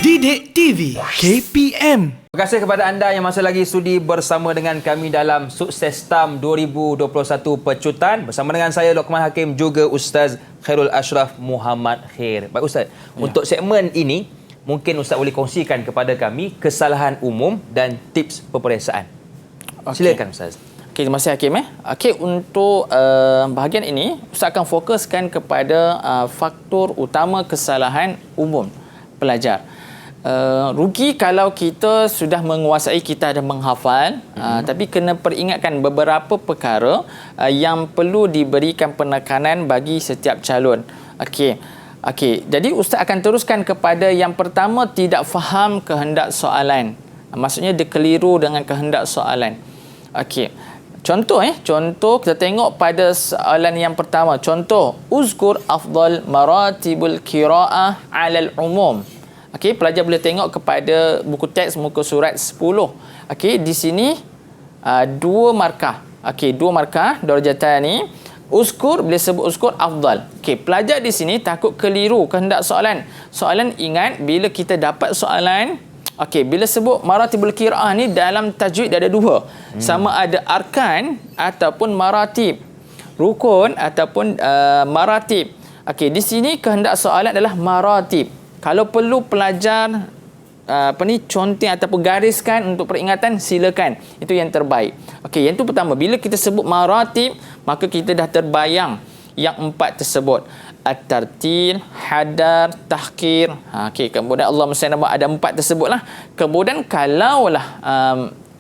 Didik TV KPM. Terima kasih kepada anda yang masih lagi sudi bersama dengan kami dalam Sukses STAM 2021 Pecutan bersama dengan saya Luqman Hakim, juga Ustaz Khairul Ashraf Muhammad Khair. Baik Ustaz, untuk segmen ini mungkin Ustaz boleh kongsikan kepada kami kesalahan umum dan tips peperiksaan. Silakan Ustaz. Okey, terima kasih Hakim. Okey, untuk bahagian ini Ustaz akan fokuskan kepada faktor utama kesalahan umum pelajar. Rugi kalau kita sudah menguasai, kita ada menghafal, tapi kena peringatkan beberapa perkara yang perlu diberikan penekanan bagi setiap calon. Okey. Jadi Ustaz akan teruskan kepada yang pertama, tidak faham kehendak soalan. Maksudnya dia keliru dengan kehendak soalan. Okey. Contoh kita tengok pada soalan yang pertama. Contoh, uzkur afdal maratibul qiraah 'alal umum. Okey, pelajar boleh tengok kepada buku teks muka surat 10. Okey, di sini 2 markah. Okey, 2 markah darjatan ni. Uzkur, bila sebut uzkur afdal. Okey, pelajar di sini takut keliru kehendak soalan. Soalan, ingat bila kita dapat soalan, okey, bila sebut maratibul qiraah ni dalam tajwid dia ada 2. Sama ada arkan ataupun maratib. Rukun ataupun maratib. Okey, di sini kehendak soalan adalah maratib. Kalau perlu pelajar conteng ataupun gariskan untuk peringatan, silakan. Itu yang terbaik. Okey, yang itu pertama. Bila kita sebut maratib, maka kita dah terbayang yang 4 tersebut. At-tartil, hadar, tahqir. Okey, kemudian Allah mesti nama ada 4 tersebutlah. Kemudian kalaulah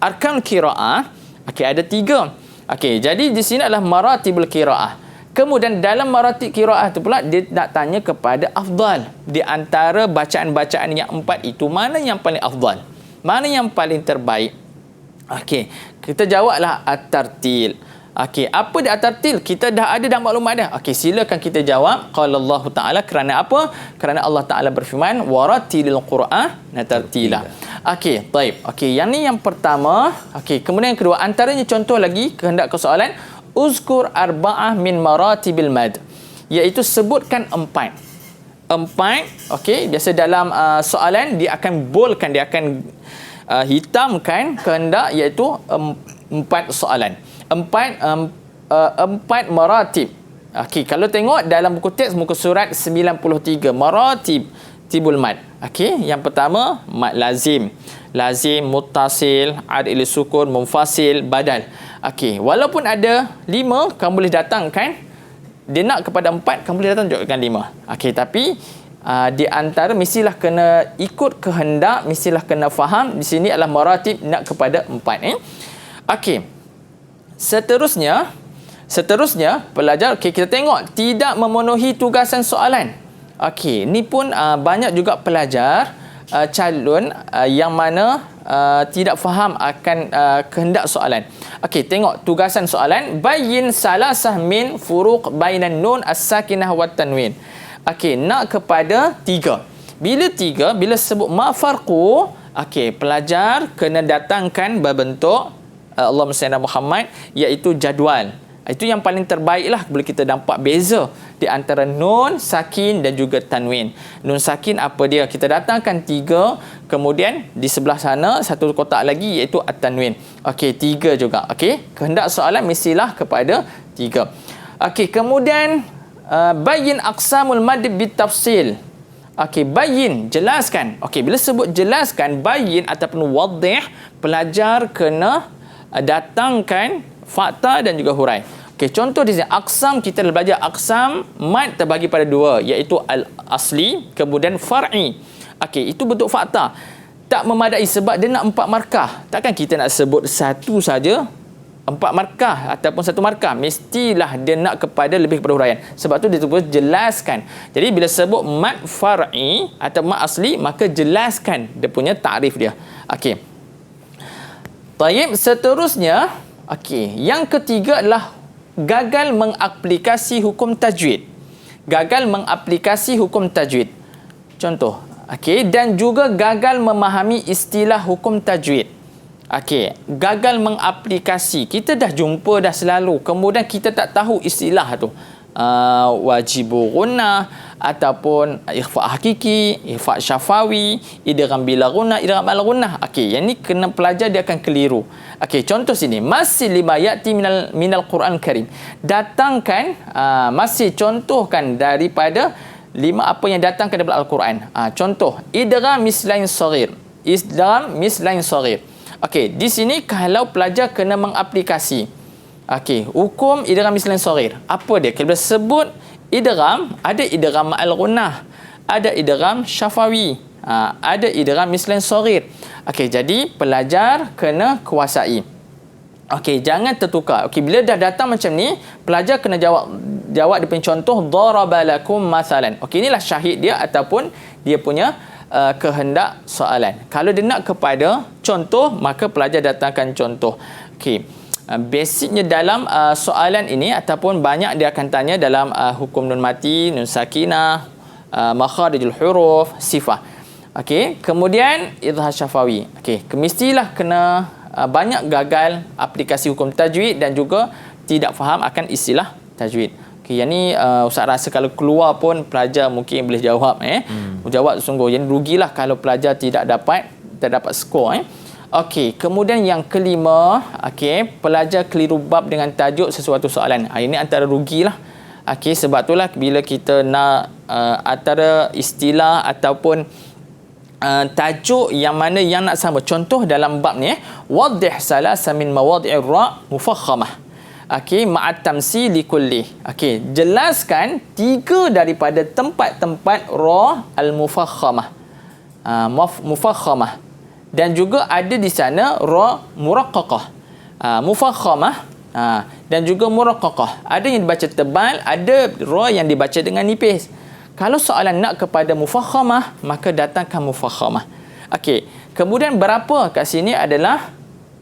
arkan qiraah, okey, ada 3. Okey, jadi di sini adalah maratibul qiraah. Kemudian dalam maratib qiraah tu pula dia nak tanya kepada afdal. Di antara bacaan-bacaan yang 4 itu, mana yang paling afdal? Mana yang paling terbaik? Okey, kita jawablah at-tartil. Okey, apa dia at-tartil? Kita dah ada dah maklumat dah. Okey, silakan kita jawab. Qala Allah Taala, kerana apa? Kerana Allah Taala berfirman, "Waratilil Qur'an tartila." Okey, baik. Okey, yang ni yang pertama. Okey, kemudian yang kedua, antaranya contoh lagi kehendak kesoalan, uzkur arba'ah min maratibil mad. Iaitu sebutkan 4. Okey, biasa dalam soalan dia akan boldkan, dia akan hitamkan kehendak, iaitu 4 soalan. 4 maratib. Okey, kalau tengok dalam buku teks muka surat 93, maratib tibul mad. Okey, yang pertama mad lazim, muttasil, adil sukun, munfasil, badal. Okey, walaupun ada 5 kamu boleh datangkan, dia nak kepada 4 kamu boleh datangkan 5. Okey, tapi di antara mestilah kena ikut kehendak, mestilah kena faham di sini adalah maratib nak kepada 4. Okey, seterusnya pelajar, okey, kita tengok tidak memenuhi tugasan soalan. Okey, ni pun banyak juga pelajar calon yang mana tidak faham akan kehendak soalan. Okey, tengok tugasan soalan, bayyin salasah min furuq bainan nun as-sakinah wat tanwin. Okey, nak kepada 3. Bila sebut ma farqu, okey, pelajar kena datangkan berbentuk Allahumma salli ala Muhammad, iaitu jadual. Itu yang paling terbaiklah bila kita nampak beza di antara nun sakin dan juga tanwin. Nun sakin apa dia? Kita datangkan 3, kemudian di sebelah sana satu kotak lagi iaitu at-tanwin. Okey, 3 juga. Okey, kehendak soalan mestilah kepada 3. Okey, kemudian bayyin aqsamul mad bitafsil. Okey, bayyin, jelaskan. Okey, bila sebut jelaskan, bayyin ataupun wadih, pelajar kena datangkan fakta dan juga hurai. Okey, contoh di sini aqsam, kita dah belajar aqsam mad terbagi pada 2, iaitu al-asli kemudian far'i. Okey, itu bentuk fakta. Tak memadai sebab dia nak 4 markah. Takkan kita nak sebut satu saja 4 markah ataupun 1 markah. Mestilah dia nak kepada lebih kepada huraian. Sebab tu dia terus jelaskan. Jadi bila sebut mad far'i atau mad asli, maka jelaskan dia punya takrif dia. Okey. Tayyib, seterusnya, okey, yang ketiga adalah gagal mengaplikasi hukum tajwid. Contoh, okey, dan juga gagal memahami istilah hukum tajwid. Okey, gagal mengaplikasi. Kita dah jumpa dah selalu, kemudian kita tak tahu istilah tu. Wajibu gunnah ataupun ikhfa hakiki, ikhfa syafawi, idgham bila gunnah, idgham al gunnah. Okey, yang ni kena pelajar dia akan keliru. Okey, contoh sini, masih lima yati minal Quran Karim. Datangkan masih contohkan daripada 5 apa yang datangkan daripada Al-Quran. Contoh, idgham mislain saghir. Okey, di sini kalau pelajar kena mengaplikasi. Okey, hukum idgham mislain saghir. Apa dia? Kalau sebut idgham, ada idgham ma'al gunnah, ada idgham syafawi, ada idgham mislain saghir. Okey, jadi pelajar kena kuasai. Okey, jangan tertukar. Okey, bila dah datang macam ni, pelajar kena jawab dia punya contoh, daraba lakum mathalan. Okey, inilah syahid dia ataupun dia punya kehendak soalan. Kalau dia nak kepada contoh, maka pelajar datangkan contoh. Okey. Basicnya dalam soalan ini ataupun banyak dia akan tanya dalam hukum nun mati, nun sakinah, makharijul huruf, sifah. Okey, kemudian idhar syafawi. Okey, mestilah kena banyak gagal aplikasi hukum tajwid dan juga tidak faham akan istilah tajwid. Okey, yang ni Ustaz rasa kalau keluar pun pelajar mungkin boleh jawab jawab sungguh. Yang rugilah kalau pelajar tidak dapat skor Okey, kemudian yang kelima, okey, pelajar keliru bab dengan tajuk sesuatu soalan. Ini antara rugilah. Okey, sebab itulah bila kita nak antara istilah ataupun tajuk yang mana yang nak sama. Contoh dalam bab ni, wadih salasa min mawadhi'ir ra mufakhamah. Okey, ma'at tamsili kulli. Okey, jelaskan 3 daripada tempat-tempat ra al-mufakhamah. Mufakhamah. Dan juga ada di sana ra muraqqaqah. Mufakhamah Dan juga muraqqaqah. Ada yang dibaca tebal, ada ra yang dibaca dengan nipis. Kalau soalan nak kepada mufakhamah, maka datangkan mufakhamah. Okey. Kemudian berapa kat sini adalah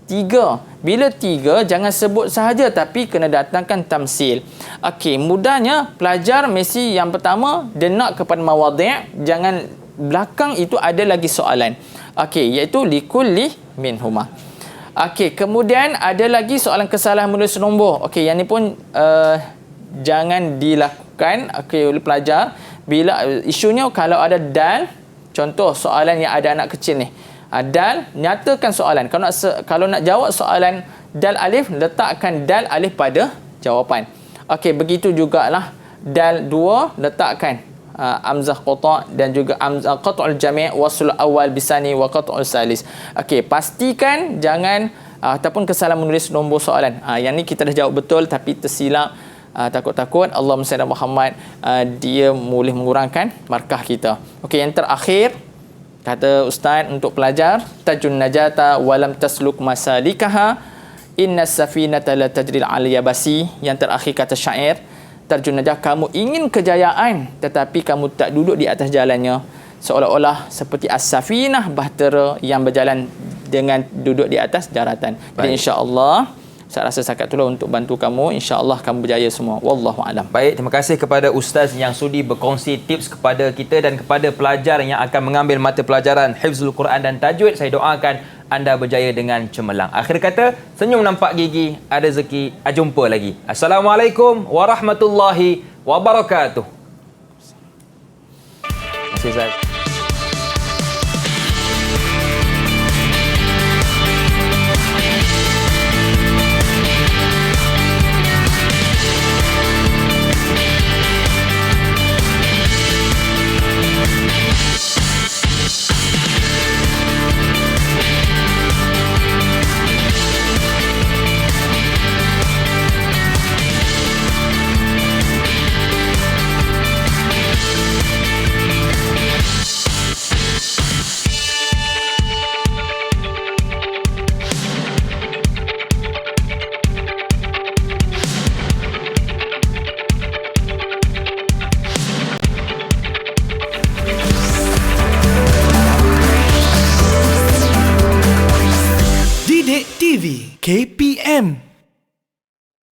3. Bila 3, jangan sebut sahaja tapi kena datangkan tamsil. Okey, mudahnya pelajar mesti yang pertama dia nak kepada mawadhi', jangan belakang itu ada lagi soalan. Okey, iaitu likulli minhuma. Okey, kemudian ada lagi soalan kesalahan menulis nombor. Okey, yang ni pun jangan dilakukan oleh pelajar. Bila isunya kalau ada dal, contoh soalan yang ada anak kecil ni. Dal, nyatakan soalan. Kalau nak jawab soalan dal alif, letakkan dal alif pada jawapan. Okey, begitu jugalah dal 2, letakkan amzah qata' dan juga amzah qat'ul jami' wasl awal bisani wa qat'ul salis. Okey, pastikan jangan ataupun kesalahan menulis nombor soalan. Yang ni kita dah jawab betul tapi tersilap. Takut-takut Allahumma salli ala Muhammad, dia boleh mengurangkan markah kita. Okey, yang terakhir kata ustaz untuk pelajar, tajun najata walam tasluk masalikaha innas safinata la tajril al yabasi. Yang terakhir kata syair, tarjun najah, kamu ingin kejayaan tetapi kamu tak duduk di atas jalannya, seolah-olah seperti as-safinah bahtera yang berjalan dengan duduk di atas daratan. Jadi insya-Allah saya rasa setakat itulah untuk bantu kamu. InsyaAllah kamu berjaya semua. Wallahu a'lam. Baik, terima kasih kepada Ustaz yang sudi berkongsi tips kepada kita dan kepada pelajar yang akan mengambil mata pelajaran Hifzul Quran dan Tajwid. Saya doakan anda berjaya dengan cemerlang. Akhir kata, senyum nampak gigi, ada rezeki. Jumpa lagi. Assalamualaikum warahmatullahi wabarakatuh. Terima kasih, Ustaz. Didik TV KP